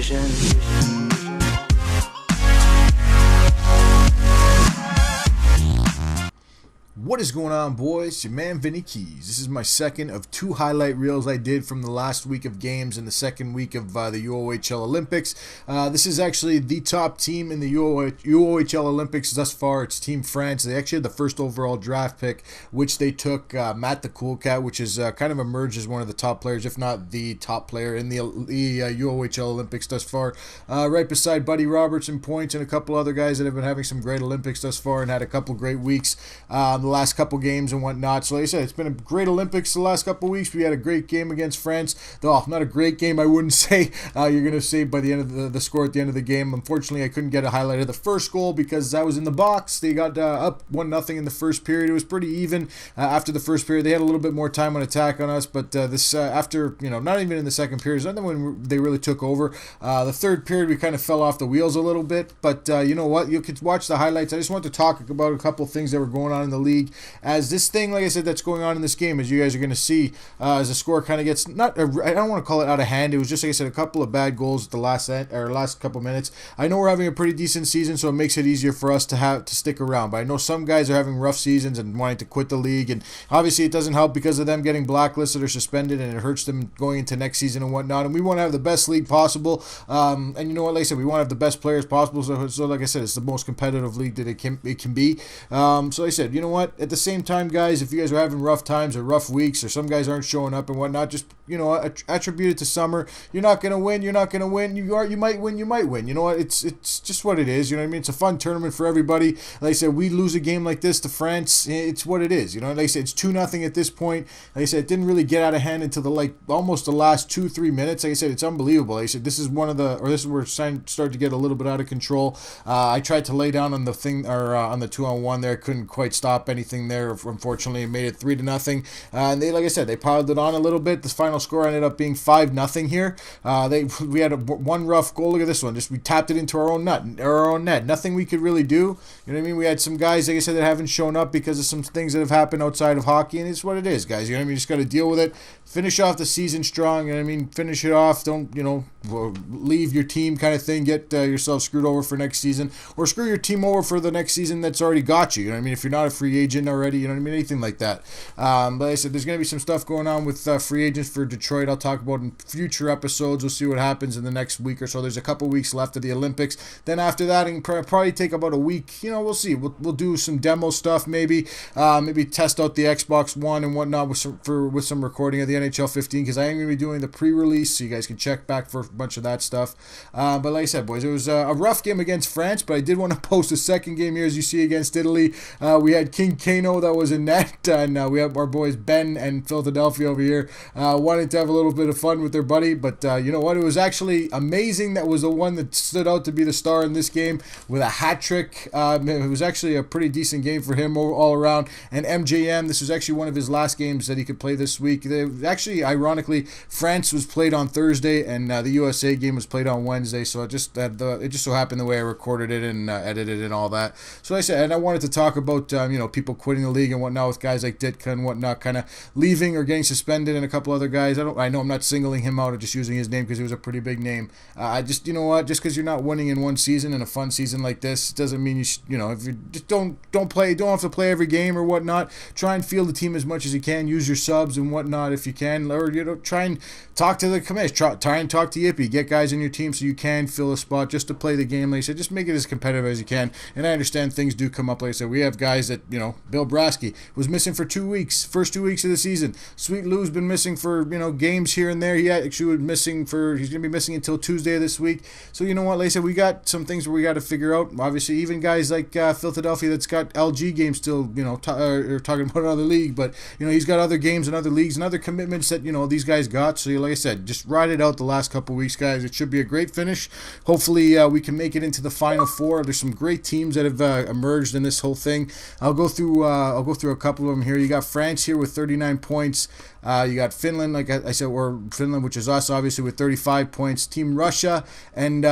vision. What is going on, boys? It's your man Vinny Keys. This is my second of two highlight reels I did from the last week of games and the second week of the UOHL Olympics. This is actually the top team in the UOHL Olympics thus far. It's Team France. They actually had the first overall draft pick, which they took Matt the Cool Cat, which is kind of emerged as one of the top players, if not the top player in the UOHL Olympics thus far. Right beside Buddy Roberts in points and a couple other guys that have been having some great Olympics thus far and had a couple great weeks. The last couple games and whatnot. So like I said, it's been a great Olympics the last couple weeks. We had a great game against France. Though not a great game, I wouldn't say. You're going to say by the end of the score at the end of the game. Unfortunately, I couldn't get a highlight of the first goal because I was in the box. They got up 1-0 in the first period. It was pretty even after the first period. They had a little bit more time on attack on us, but this after, not even in the second period, not when they really took over. The third period, we kind of fell off the wheels a little bit, but you know what? You could watch the highlights. I just want to talk about a couple things that were going on in the league. As this thing, like I said, that's going on in this game, as you guys are going to see, as the score kind of gets, I don't want to call it out of hand. It was just, like I said, a couple of bad goals at the last couple minutes. I know we're having a pretty decent season, so it makes it easier for us to stick around. But I know some guys are having rough seasons and wanting to quit the league, and obviously it doesn't help because of them getting blacklisted or suspended, and it hurts them going into next season and whatnot. And we want to have the best league possible. And you know what, like I said, we want to have the best players possible. So like I said, it's the most competitive league that it can be. So like I said, you know what? At the same time, guys, if you guys are having rough times or rough weeks, or some guys aren't showing up and whatnot, just attribute it to summer. You're not gonna win. You might win. You know what? It's just what it is. You know what I mean? It's a fun tournament for everybody. Like I said, we lose a game like this to France. It's what it is. Like I said, it's 2-0 at this point. Like I said, it didn't really get out of hand until almost the last 2-3 minutes. Like I said, it's unbelievable. Like I said, this is where it's starting to get a little bit out of control. I tried to lay down on the thing or on the 2-on-1 there. Couldn't quite stop anything there. Unfortunately, it made it 3-0. And they, like I said, they piled it on a little bit. The final score ended up being 5-0 here. We had one rough goal. Look at this one. Just we tapped it into our own net. Nothing we could really do. You know what I mean? We had some guys, like I said, that haven't shown up because of some things that have happened outside of hockey, and it's what it is, guys. You know what I mean? You just got to deal with it. Finish off the season strong. You know what I mean? Finish it off. Don't leave your team kind of thing. Get yourself screwed over for next season, or screw your team over for the next season that's already got you. You know what I mean? If you're not a free agent already, you know what I mean? Anything like that. But like I said, there's going to be some stuff going on with free agents for Detroit. I'll talk about in future episodes. We'll see what happens in the next week or so. There's a couple weeks left of the Olympics. Then after that, it can probably take about a week. We'll see. We'll do some demo stuff maybe. Maybe test out the Xbox One and whatnot with some recording of the NHL 15, because I am going to be doing the pre-release, so you guys can check back for a bunch of that stuff. But like I said, boys, it was a rough game against France, but I did want to post a second game here, as you see, against Italy. We had King Kano that was in net, and we have our boys Ben and Philadelphia over here wanting to have a little bit of fun with their buddy. But you know what? It was actually amazing. That was the one that stood out to be the star in this game with a hat trick. It was actually a pretty decent game for him all around. And MJM, this was actually one of his last games that he could play this week. Actually, ironically, France was played on Thursday, and the USA game was played on Wednesday. So it just so happened the way I recorded it and edited it and all that. So I said, and I wanted to talk about people quitting the league and whatnot, with guys like Ditka and whatnot, kind of leaving or getting suspended, and a couple other guys. I know I'm not singling him out or just using his name because he was a pretty big name. Just just because you're not winning in one season, in a fun season like this, doesn't mean if you just don't have to play every game or whatnot. Try and field the team as much as you can. Use your subs and whatnot if you can, or try and talk to the committee. Try and talk to Yippee. Get guys in your team so you can fill a spot just to play the game. Like I said, just make it as competitive as you can. And I understand things do come up. Like I said, we have guys that Bill Brasky was missing for 2 weeks, first 2 weeks of the season. Sweet Lou's been missing for games here and there. He's going to be missing until Tuesday of this week. So you know what, like I said, we got some things where we got to figure out. Obviously, even guys like Philadelphia that's got LG games still, are talking about another league, but he's got other games and other leagues and other commitments that these guys got. So like I said, just ride it out the last couple weeks, guys. It should be a great finish. Hopefully, we can make it into the Final Four. There's some great teams that have emerged in this whole thing. I'll go through a couple of them here. You got France here with 39 points. You got Finland like I said, or Finland, which is us, obviously, with 35 points. Team Russia and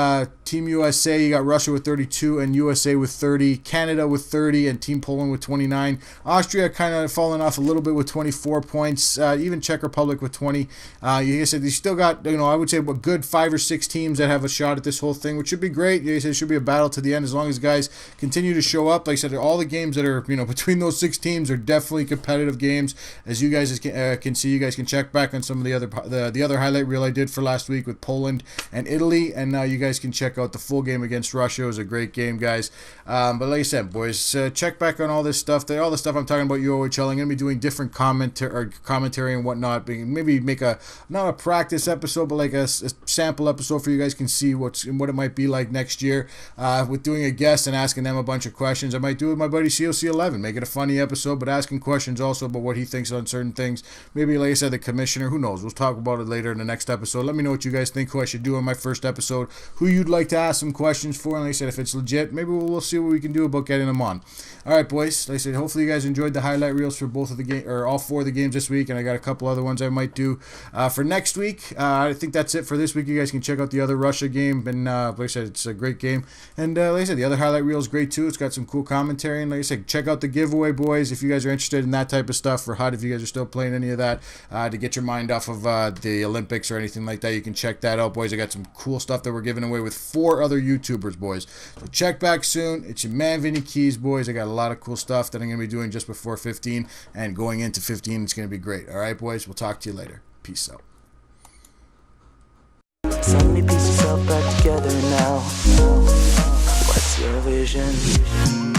Team USA, you got Russia with 32 and USA with 30. Canada with 30 and Team Poland with 29. Austria kind of falling off a little bit with 24 points. Even Czech Republic with 20. Like I said, you still got, I would say a good 5 or 6 teams that have a shot at this whole thing, which should be great. Like I said, it should be a battle to the end as long as guys continue to show up. Like I said, all the games that are, between those 6 teams are definitely competitive games. As you guys can see, you guys can check back on some of the other highlight reel I did for last week with Poland and Italy, and now you guys can check out the full game against Russia. It was a great game, guys. But like I said, boys, check back on all this stuff. All the stuff I'm talking about UOHL. I'm going to be doing different commentary and whatnot. Maybe make not a practice episode, but like a sample episode for you guys can see what it might be like next year with doing a guest and asking them a bunch of questions. I might do it with my buddy COC11, make it a funny episode, but asking questions also about what he thinks on certain things. Maybe, like I said, the commissioner, who knows? We'll talk about it later in the next episode. Let me know what you guys think, who I should do on my first episode, who you'd like to ask some questions for, and like I said, if it's legit, maybe we'll see what we can do about getting them on. All right, boys, like I said, hopefully you guys enjoyed the highlight reels for both of the game, or all 4 of the games this week, and I got a couple other ones I might do for next week. I think that's it for this week. You guys can check out the other Russia game, and like I said, it's a great game. And like I said, the other highlight reel is great too. It's got some cool commentary, and like I said, check out the giveaway, boys, if you guys are interested in that type of stuff, for HUD, if you guys are still playing any of that, to get your mind off of the Olympics or anything like that. You can check that out, boys. I got some cool stuff that we're giving away with 4 other YouTubers, boys. So check back soon. It's your man Vinny Keys, boys. I got a lot of cool stuff that I'm going to be doing just before 15, and going into 15, it's going to be great. All right, boys, we'll talk to you later. Peace out. So many pieces all back together now. What's your vision?